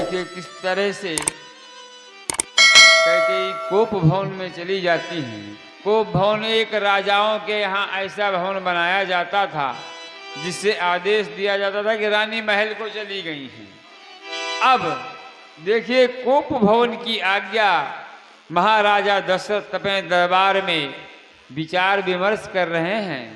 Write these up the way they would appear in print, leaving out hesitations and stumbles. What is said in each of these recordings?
देखिए किस तरह से कैकेयी कोप भवन में चली जाती हैं। कोप भवन एक राजाओं के यहाँ ऐसा भवन बनाया जाता था जिससे आदेश दिया जाता था कि रानी महल को चली गई हैं। अब देखिए कोप भवन की आज्ञा महाराजा दशरथ अपने दरबार में विचार विमर्श कर रहे हैं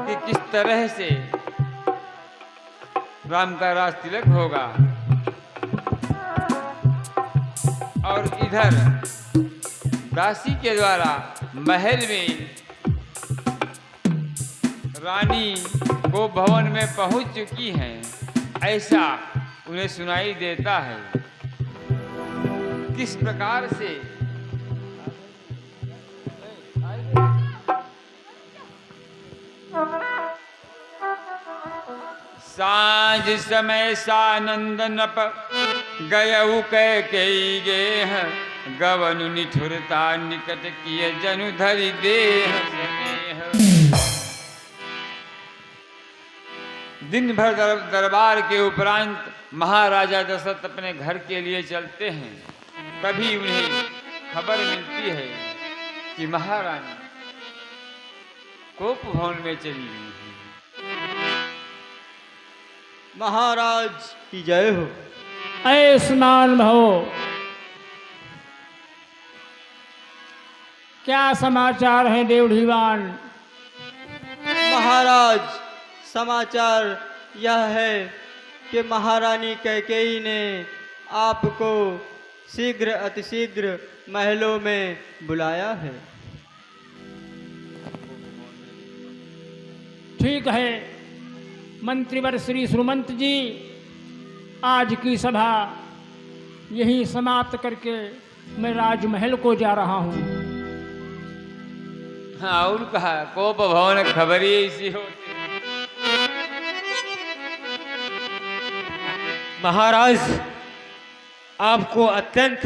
कि किस तरह से राम का राज तिलक होगा। और इधर दासी के द्वारा महल में रानी को भवन में पहुंच चुकी हैं, ऐसा उन्हें सुनाई देता है। किस प्रकार से सांझ समय सानंद नप गयऊ कैकेयी गेह गवनु निठुरता निकट किए जनु धरि देह स्नेह। दिन भर दरबार के उपरांत महाराजा दशरथ अपने घर के लिए चलते हैं। तभी उन्हें खबर मिलती है कि महारानी कोप भवन में चली गई है। महाराज की जय हो। ऐ स्नान भव, क्या समाचार है देवढ़ीवान? महाराज समाचार यह है कि महारानी कैकेयी ने आपको शीघ्र अतिशीघ्र महलों में बुलाया है। ठीक है मंत्रीवर श्री सुमंत जी, आज की सभा यही समाप्त करके मैं राजमहल को जा रहा हूँ। हाँ, और कहा कोप भवन खबर ही ऐसी होती। महाराज आपको अत्यंत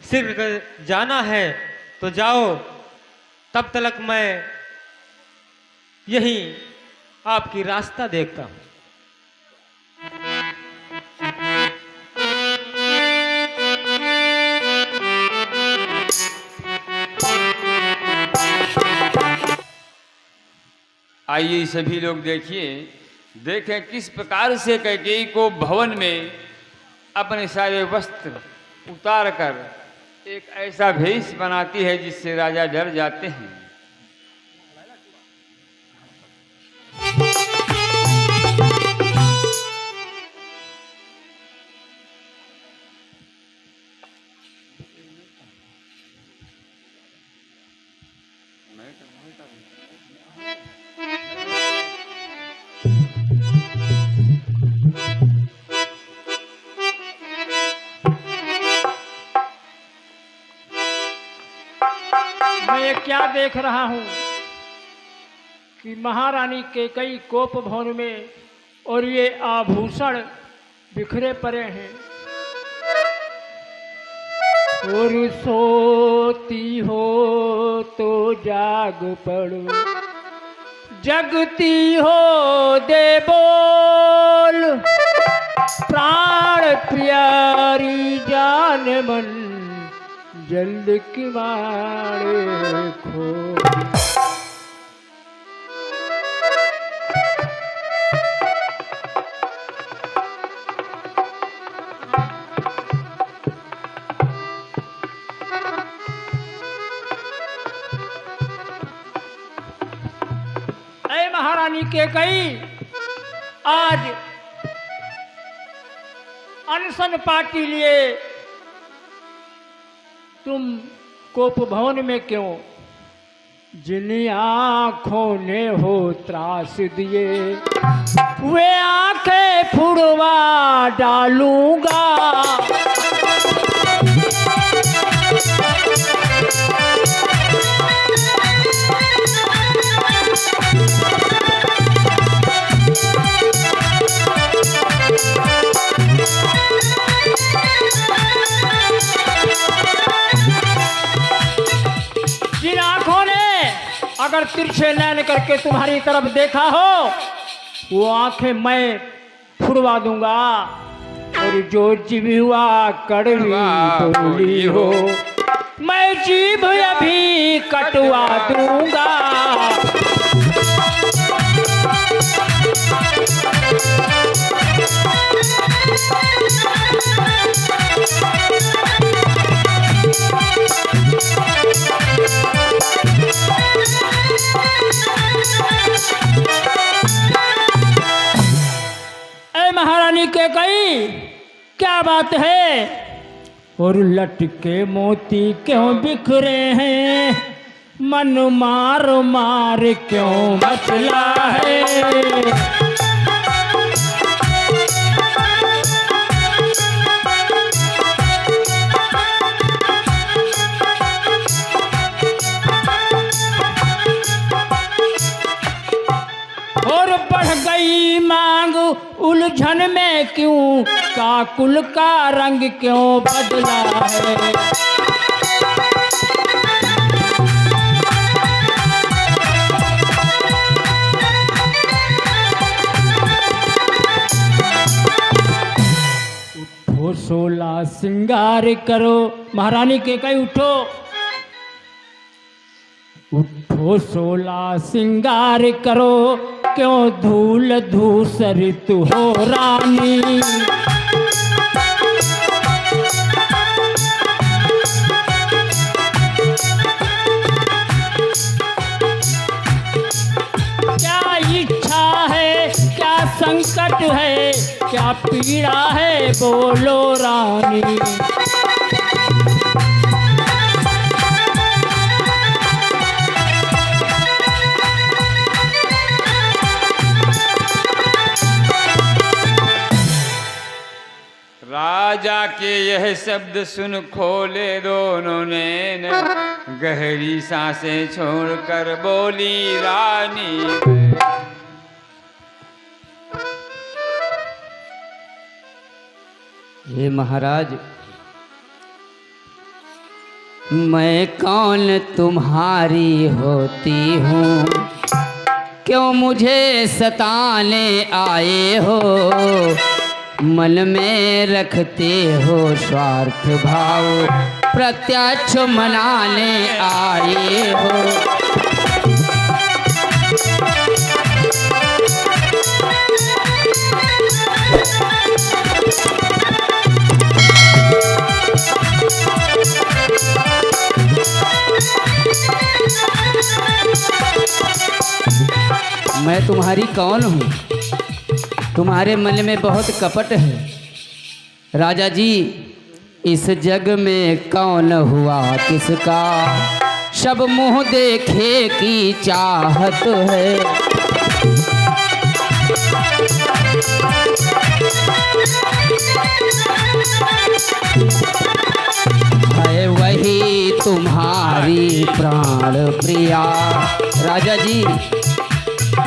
शीघ्र जाना है तो जाओ, तब तक मैं यही आपकी रास्ता देखता हूँ। आइए सभी लोग देखिए, देखें किस प्रकार से कैकेयी को भवन में अपने सारे वस्त्र उतार कर एक ऐसा भेष बनाती है जिससे राजा डर जाते हैं। मैं ये क्या देख रहा हूँ कि महारानी के कई कोप भवन में और ये आभूषण बिखरे पड़े हैं। और सोती हो तो जाग पड़ो, जगती हो दे बोल, प्राण प्यारी जान मन जल्द किवाड़े खो। ऐ महारानी कैकेयी, आज अनशन पार्टी लिए तुम कोप भवन में क्यों? जिन आँखों ने हो त्रास दिए वे आंखें फुड़वा डालूंगा। बार तिरछे नैन करके तुम्हारी तरफ देखा हो, वो आंखें मैं फुड़वा दूंगा, और जो जिह्वा कड़वी बोली हो, मैं जीभ अभी कटवा दूंगा। ऐ महारानी के कई क्या बात है, और लटके मोती क्यों बिखरे हैं, मन मार मार क्यों मचला है। और बढ़ गई मांग उलझन में क्यों, काकुल का रंग क्यों बदला है। उठो सोला सिंगार करो, महारानी के कई उठो, उठो सोला सिंगार करो, क्यों धूल धूसरित हो रानी। क्या इच्छा है, क्या संकट है, क्या पीड़ा है, बोलो रानी। राजा के यह शब्द सुन खोले दोनों ने, गहरी सांसें छोड़कर बोली रानी। हे महाराज, मैं कौन तुम्हारी होती हूँ, क्यों मुझे सताने आए हो, मन में रखते हो स्वार्थ भाव, प्रत्यक्ष मनाने आए हो। मैं तुम्हारी कौन हूँ, तुम्हारे मन में बहुत कपट है। राजा जी, इस जग में कौन हुआ किसका, सब मुँह देखे की चाहत है। है वही तुम्हारी प्राण प्रिया, राजा जी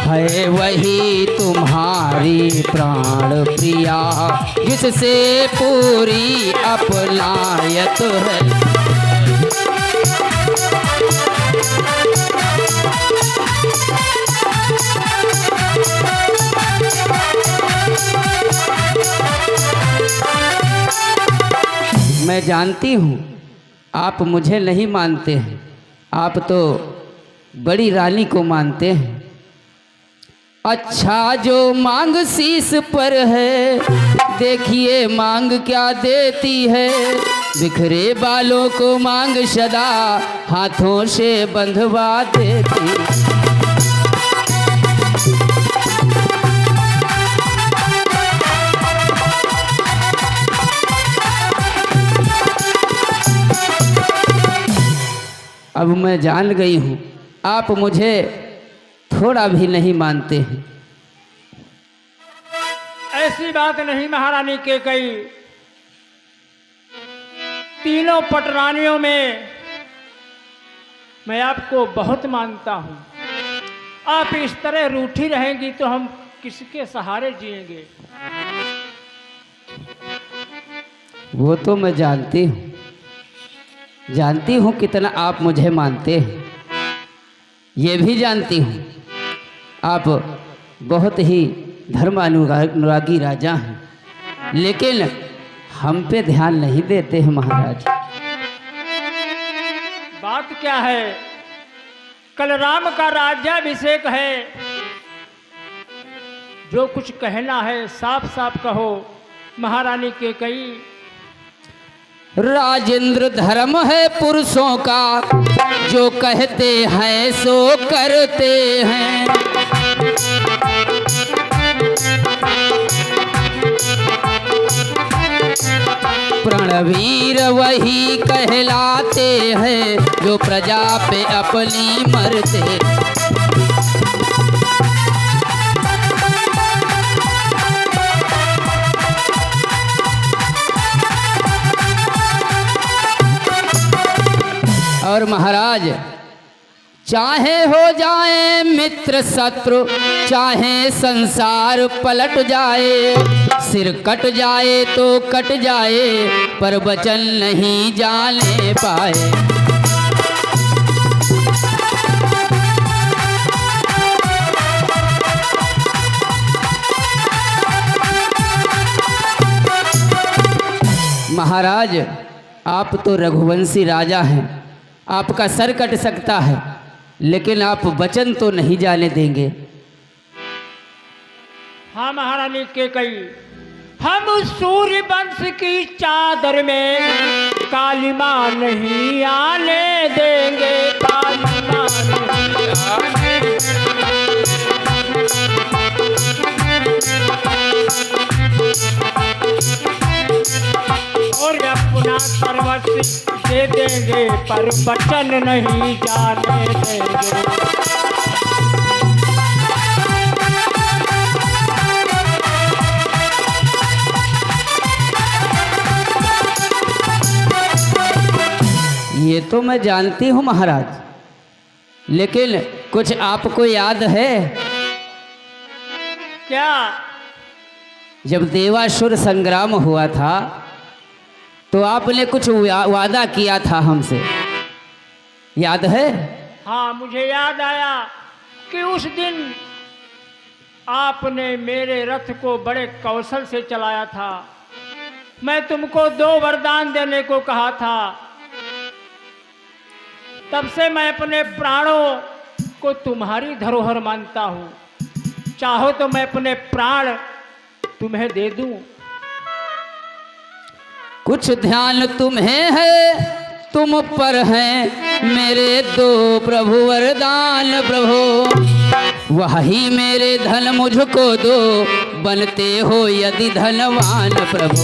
है वही तुम्हारी प्राण प्रिया, जिससे पूरी अपनायत है। मैं जानती हूँ आप मुझे नहीं मानते हैं, आप तो बड़ी रानी को मानते हैं। अच्छा जो मांग शीश पर है, देखिए मांग क्या देती है, बिखरे बालों को मांग सदा हाथों से बंधवा देती। अब मैं जान गई हूँ आप मुझे थोड़ा भी नहीं मानते हैं। ऐसी बात नहीं महारानी के कई, तीनों पटरानियों में मैं आपको बहुत मानता हूँ। आप इस तरह रूठी रहेंगी तो हम किसके सहारे जिएंगे। वो तो मैं जानती हूँ कितना आप मुझे मानते हैं, ये भी जानती हूँ आप बहुत ही धर्मानुरागी राजा हैं, लेकिन हम पे ध्यान नहीं देते हैं महाराज। बात क्या है? कल राम का राज्याभिषेक है, जो कुछ कहना है साफ साफ कहो। महारानी कैकेयी, राजेंद्र धर्म है पुरुषों का, जो कहते हैं सो करते हैं। प्रणवीर वही कहलाते हैं, जो प्रजा पे अपनी मरते। और महाराज, चाहे हो जाए मित्र शत्रु, चाहे संसार पलट जाए, सिर कट जाए तो कट जाए, पर वचन नहीं जाने पाए। महाराज, आप तो रघुवंशी राजा हैं, आपका सर कट सकता है, लेकिन आप वचन तो नहीं जाने देंगे। हाँ महारानी कैकेयी, हम सूर्य वंश की चादर में कालिमा नहीं आने देंगे, कालिमा नहीं आने और अपना सर्वस्व दे देंगे, पर वचन नहीं जाने देंगे। ये तो मैं जानती हूँ महाराज, लेकिन कुछ आपको याद है क्या? जब देवासुर संग्राम हुआ था तो आपने कुछ वादा किया था हमसे, याद है? हाँ, मुझे याद आया कि उस दिन आपने मेरे रथ को बड़े कौशल से चलाया था। मैं तुमको 2 वरदान देने को कहा था। तब से मैं अपने प्राणों को तुम्हारी धरोहर मानता हूँ। चाहो तो मैं अपने प्राण तुम्हें दे दूं। कुछ ध्यान तुम्हें है, तुम पर हैं मेरे 2 प्रभु वरदान प्रभु, वही मेरे धन मुझको दो, बनते हो यदि धनवान प्रभु।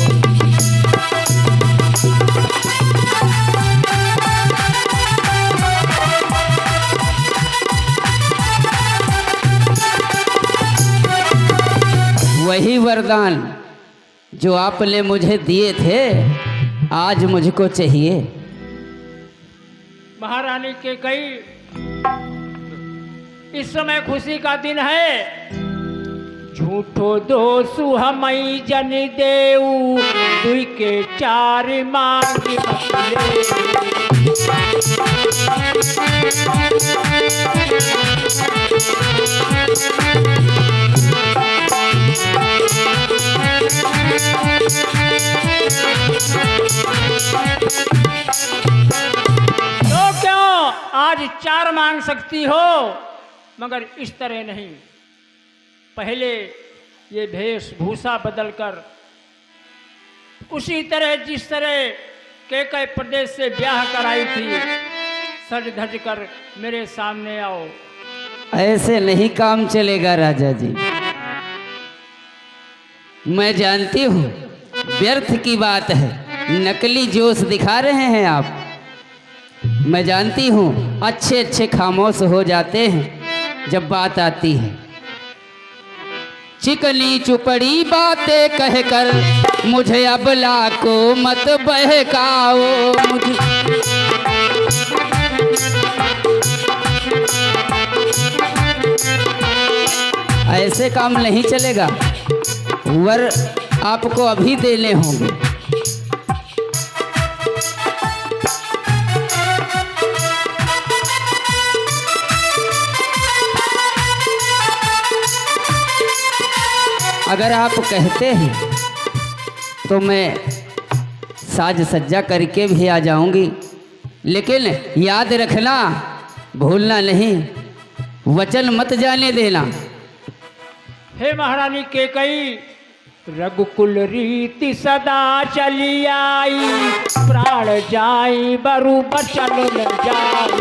वही वरदान जो आपने मुझे दिए थे आज मुझको चाहिए। महारानी कैकेयी, इस समय खुशी का दिन है। झूठो दोषु हमई जन देऊ, दुई के 4 मांग तो क्यों आज 4 मांग सकती हो, मगर इस तरह नहीं। पहले ये वेशभूषा बदलकर उसी तरह जिस तरह कैकेयी प्रदेश से ब्याह कराई थी, सज धज कर मेरे सामने आओ। ऐसे नहीं काम चलेगा राजा जी। मैं जानती हूँ व्यर्थ की बात है, नकली जोश दिखा रहे हैं आप। मैं जानती हूँ अच्छे अच्छे खामोश हो जाते हैं जब बात आती है। चिकनी चुपड़ी बातें कहकर मुझे अबला को मत बहकाओ। मुझे ऐसे काम नहीं चलेगा, वर आपको अभी देने होंगे। अगर आप कहते हैं तो मैं साज सज्जा करके भी आ जाऊंगी, लेकिन याद रखना, भूलना नहीं, वचन मत जाने देना। हे महारानी केकई, रघुकुल रीति सदा चली आई, प्राण जाई बरु बचन न जाई।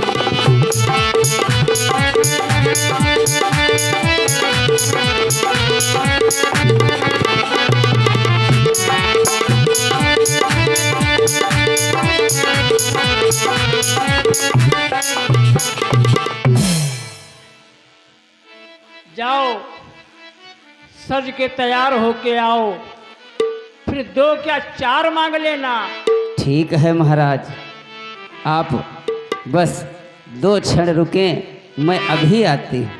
जाओ, सज के तैयार होके आओ, फिर 2 क्या 4 मांग लेना। ठीक है महाराज, आप बस 2 क्षण रुकें, मैं अभी आती हूँ।